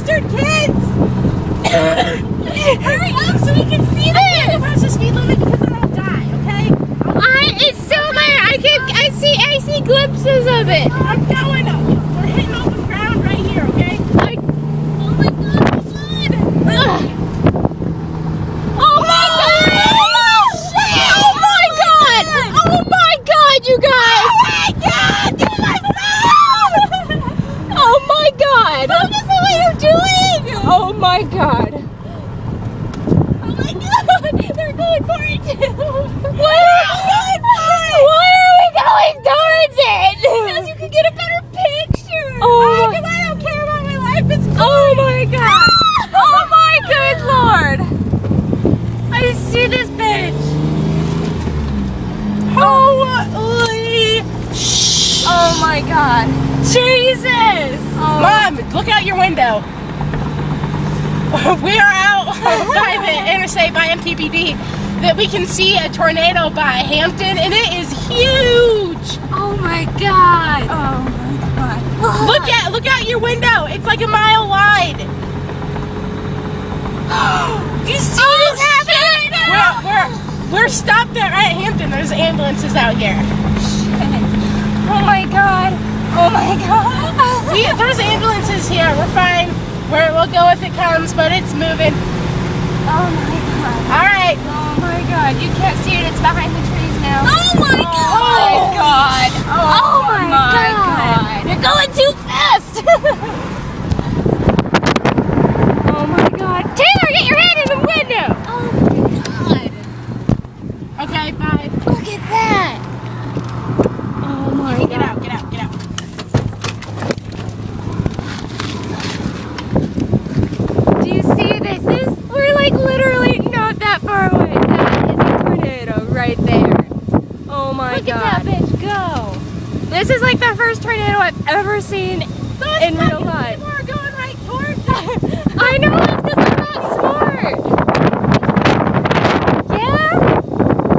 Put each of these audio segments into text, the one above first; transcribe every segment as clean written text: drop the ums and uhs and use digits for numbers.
bastard kids! Hurry up so we can see this! I can't cross the speed limit because then I'll die, okay? It's so bad. I see glimpses of it. I'm going. We're hitting open ground right here, okay? Oh my god, good. Oh my god! Oh my god, you guys! Oh my god! Get my phone! Oh my god! Focus on what you're doing! Oh my god! Oh my god! They're going for it too! Why are we going towards it? Because you can get a better picture! Oh. Because I don't care about my life, it's good! Oh my god! Oh my good lord! I see this bitch! Holy Oh my god! Jesus! Oh. Mom, look out your window. We are out by the interstate by MPPD that we can see a tornado by Hampton, and it is huge. Oh my god! Oh my god! Look out your window. It's like a mile wide. You see this happening? We're stopped at Hampton. There's ambulances out here. Oh my god! Oh my god! There's ambulances here. We're fine. We'll go if it comes, but it's moving. Oh my god! All right. Oh my god! You can't see it. It's behind the trees now. Oh my Oh my god! Oh my god! You're going too fast. Oh my god! Taylor, get your head in the window! Oh my god. Okay, bye. Look at that! Oh my god! Get out. Do you see this? We're like literally not that far away. That is a tornado right there. Oh my Look god! at that bitch go. This is like the first tornado I've ever seen in real life. People are going right towards it. I know, it's because I'm not smart. Yeah?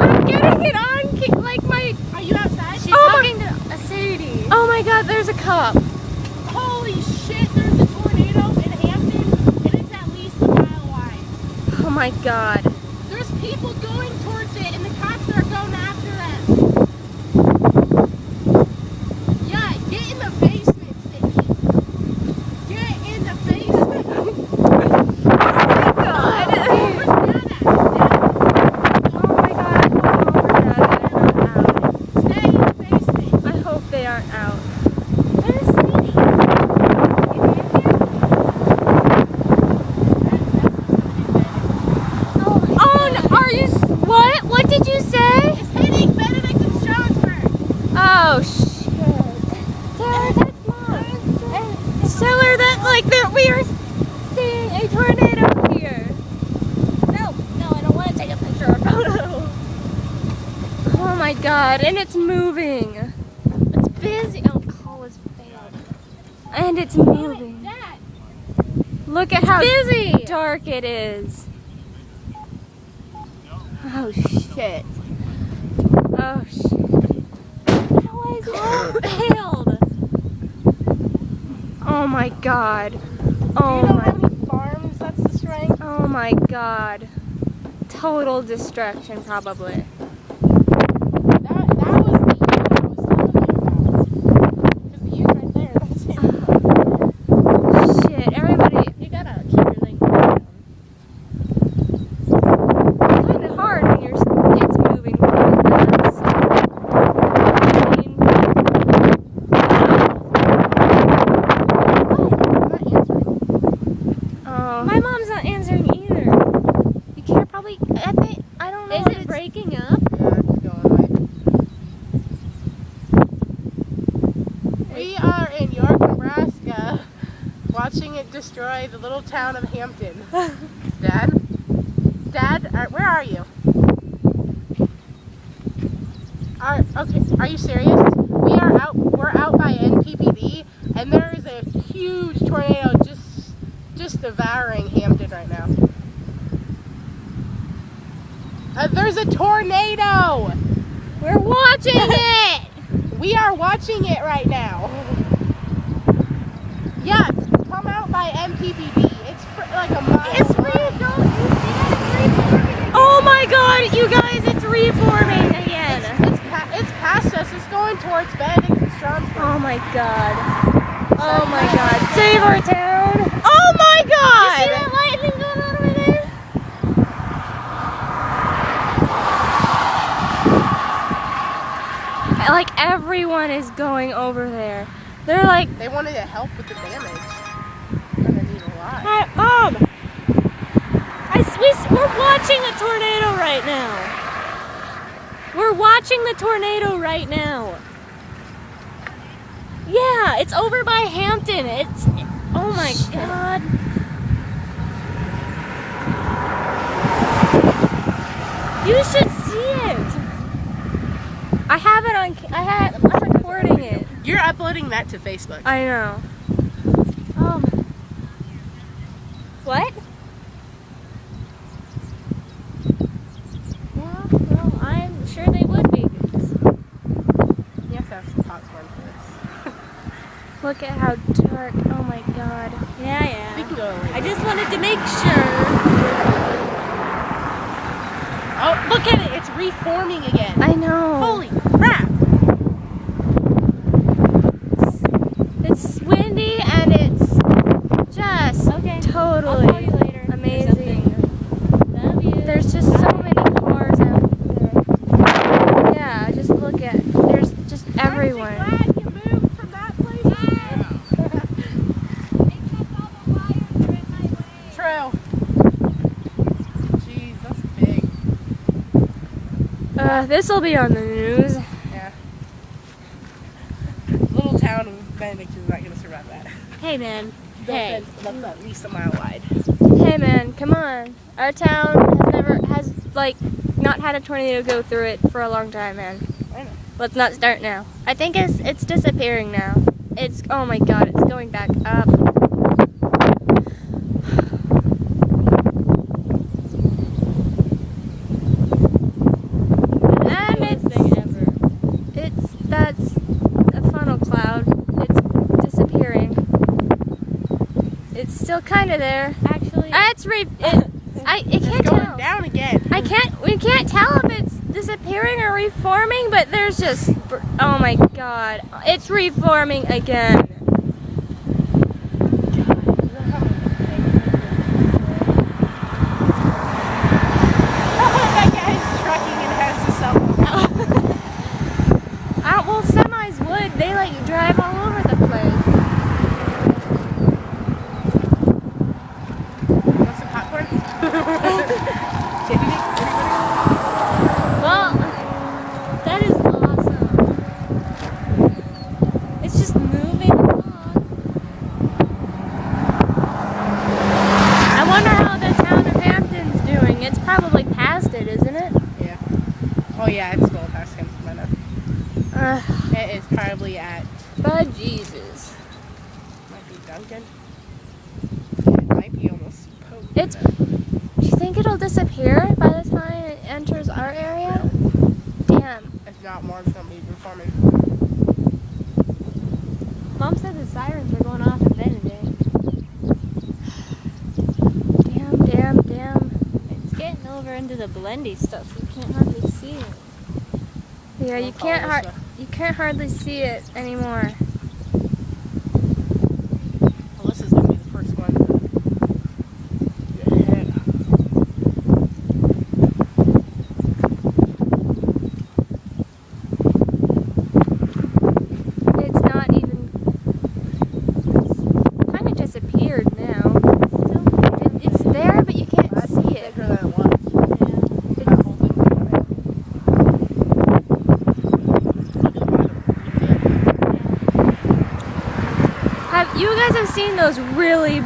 I'm getting it on, like my... Are you outside? She's talking to a Sadie. Oh my god, there's a cop. Holy shit, there's a tornado in Hampton, and it's at least a mile wide. Oh my god. There's people going towards it, and the cops are going after them. Yeah, get in the basement, Sadie. Get in the basement. Oh my god. Where's Dad at? Oh my god. Oh my god. Stay in the basement. I hope they aren't out. Where's Sadie? Oh, no, are you... What? What did you say? It's hitting Benedict and Strasburg. Oh, shit. Taylor, that's Mom. And tell her that, like, that we are seeing a tornado here. No, I don't want to take a picture or photo. Oh my god, and it's moving. It's busy. Oh, call has failed. And it's moving. Dad. Look at how busy. dark it is. Oh shit. Oh shit. How is it failed? Oh my god. Oh Do you know my. how many farms that's destroying? Oh my god. Total destruction, probably. That was the youth I was telling you about. Because the youth right there, that's it. Shit, everybody. You gotta keep your thing down. It's kind of hard when it's moving really fast. I mean, oh. My mom's not answering either. You can't probably. I don't know. Is if it it's- breaking up? Yeah, it's going away. We are in York, Nebraska, watching it destroy the little town of Hampton. Dad, where are you? Are you serious? We're out by NPPD, and there is a huge tornado just devouring Hampton right now. There's a tornado! We're watching it! We are watching it right now. Yeah, come out by by MPPD. It's like a mile. It's oh my god, you guys, it's reforming again. It's past us. It's going towards Benedict and Strasbourg. Oh my god. Oh my god. Save our town. Oh my god. You see that lightning going on over there? Like everyone is going over there. They're like, They wanted to help with the damage. And they need a lot. Mom, we're watching a tornado right now. We're watching the tornado right now. Yeah, it's over by Hampton. Oh my god. You should see it. I'm recording it. You're uploading that to Facebook. I know. Oh. What? Well, I'm sure they would be. You have to have some popcorn for this. Look at how dark. Oh my god. Yeah. We can go away. I just wanted to make sure. Oh, look at it. It's reforming again. I know. Holy crap. It's windy and it's just totally I'll call you later. amazing. Love you. There's just so many cars out there. Yeah, just look at. There's just everyone. Glad you moved from that place. True. Jeez, that's big. This will be on the news. Yeah. Little town of Benedict is not going to survive that. Hey, man. Hey. That's at least a mile wide. Hey man, come on. Our town has not had a tornado go through it for a long time, man. I know. Let's not start now. I think it's disappearing now. Oh my god, it's going back up. And that's a funnel cloud. It's disappearing. It's still kind of there. Actually, I can't It's tell. going down again. We can't tell if it's disappearing or reforming, but there's just, oh my god, it's reforming again. That guy's trucking and has his cell phone. Well, semis would, they drive all over the place. Want some popcorn? Well, that is awesome. It's just moving along. I wonder how the town of Hampton's doing. It's probably past it, isn't it? Yeah. Oh yeah, it's well past him. It is probably at, But Jesus. might be Duncan. It might be almost Pope. It's. Do you think it'll disappear by the time it enters our area? Damn. If not more, it's going to be reforming. Mom said the sirens are going off in Benedict. Damn. It's getting over into the blendy stuff. You can't hardly see it. Yeah, you can't hardly see it anymore. Alyssa's going to be the first one to get hit. It's not even. Kind of disappeared now. It's there, but you can't That's see it. bigger than it was. It's, That whole thing went away. Look at the bottom. you guys have seen those really big